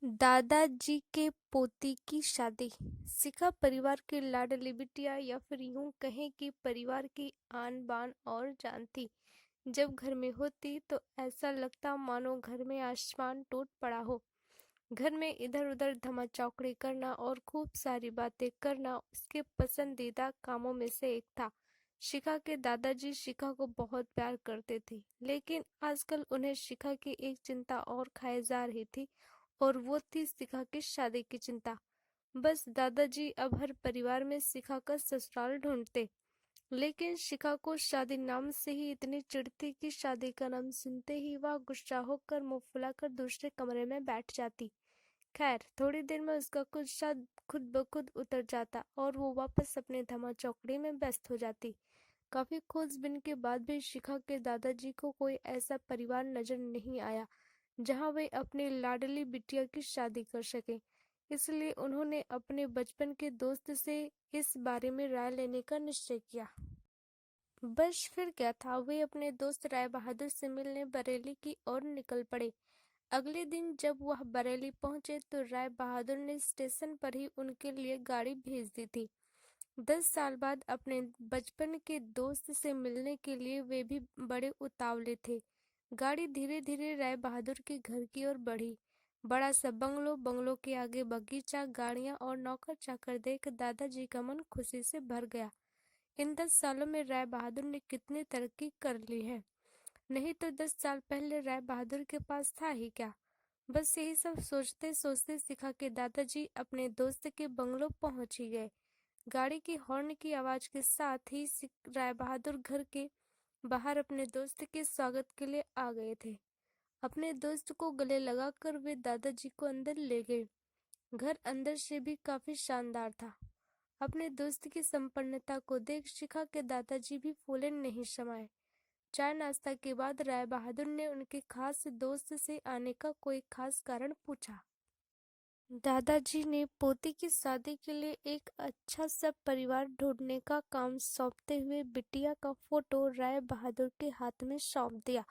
दादाजी के पोती की शादी। शिखा परिवार की लाडली बिटिया या फिर यूं कहें कि परिवार की आन बान और जान थी। जब घर में होती तो ऐसा लगता मानो घर में आसमान टूट पड़ा हो। घर में इधर उधर धमाचौकड़ी करना और खूब सारी बातें करना उसके पसंदीदा कामों में से एक था। शिखा के दादाजी शिखा को बहुत प्यार करते थे, लेकिन आजकल उन्हें शिखा की एक चिंता और खाए जा रही थी, और वो थी शिखा की शादी की चिंता। बस दादाजी अब हर परिवार में शिखा का ससुराल ढूंढते, लेकिन शिखा को शादी नाम से ही इतनी चिढ़ थी कि शादी का नाम सुनते ही वह गुस्सा होकर मुंह फुलाकर दूसरे कमरे में बैठ जाती। खैर, थोड़ी देर में उसका गुस्सा खुद ब खुद उतर जाता और वो वापस अपने धमा चौकड़ी में व्यस्त हो जाती। काफी खोजबीन के बाद भी शिखा के दादाजी को कोई ऐसा परिवार नजर नहीं आया जहां वे अपनी लाडली बिटिया की शादी कर सके। इसलिए उन्होंने अपने बचपन के दोस्त से इस बारे में राय लेने का निश्चय किया। बस फिर क्या था, वे अपने दोस्त राय बहादुर से मिलने बरेली की ओर निकल पड़े। अगले दिन जब वह बरेली पहुंचे तो राय बहादुर ने स्टेशन पर ही उनके लिए गाड़ी भेज दी थी। 10 साल बाद अपने बचपन के दोस्त से मिलने के लिए वे भी बड़े उतावले थे। गाड़ी धीरे धीरे राय बहादुर के घर की ओर बढ़ी। बड़ा सा बंगलो, बंगलो के आगे बगीचा, गाड़ियां और नौकर चाकर देख दादाजी का मन खुशी से भर गया। इन 10 सालों में राय बहादुर ने कितनी तरक्की कर ली है। नहीं तो 10 साल पहले राय बहादुर के पास था ही क्या। बस यही सब सोचते सोचते शिखा के दादाजी अपने दोस्त के बंगलो पहुंच ही गए। गाड़ी की हॉर्न की आवाज के साथ ही राय बहादुर घर के बाहर अपने दोस्त के स्वागत के लिए आ गए थे। अपने दोस्त को गले लगाकर वे दादाजी को अंदर ले गए। घर अंदर से भी काफी शानदार था। अपने दोस्त की संपन्नता को देख शिखा के दादाजी भी फूले नहीं समाये। चाय नाश्ता के बाद राय बहादुर ने उनके खास दोस्त से आने का कोई खास कारण पूछा। दादाजी ने पोती की शादी के लिए एक अच्छा सा परिवार ढूंढने का काम सौंपते हुए बिटिया का फोटो राय बहादुर के हाथ में सौंप दिया।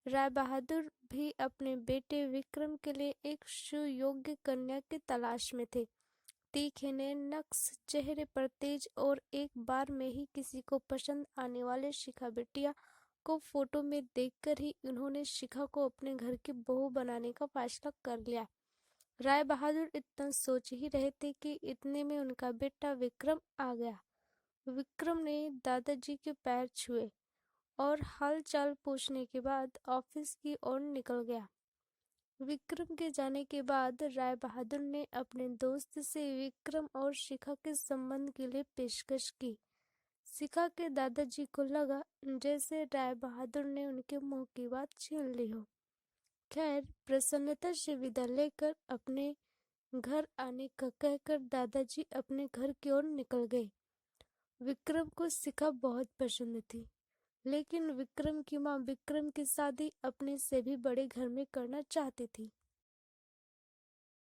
राय बहादुर भी अपने बेटे विक्रम के लिए एक सुयोग्य कन्या की तलाश में थे। तीखे नयन, नक्श चेहरे पर तेज और एक बार में ही किसी को पसंद आने वाले शिखा बिटिया को फोटो में देखकर ही उन्होंने शिखा को अपने घर की बहू बनाने का फैसला कर लिया। राय बहादुर इतना सोच ही रहे थे कि इतने में उनका बेटा विक्रम आ गया। विक्रम ने दादाजी के पैर छुए और हाल चाल पूछने के बाद ऑफिस की ओर निकल गया। विक्रम के जाने के बाद राय बहादुर ने अपने दोस्त से विक्रम और शिखा के संबंध के लिए पेशकश की। शिखा के दादाजी को लगा जैसे राय बहादुर ने उनके मुंह की बात छीन ली हो। खैर, प्रसन्नता से विदा लेकर अपने घर आने का कहकर दादाजी अपने घर की ओर निकल गए। विक्रम को शिखा बहुत पसंद थी, लेकिन विक्रम की माँ विक्रम की शादी अपने से भी बड़े घर में करना चाहती थी।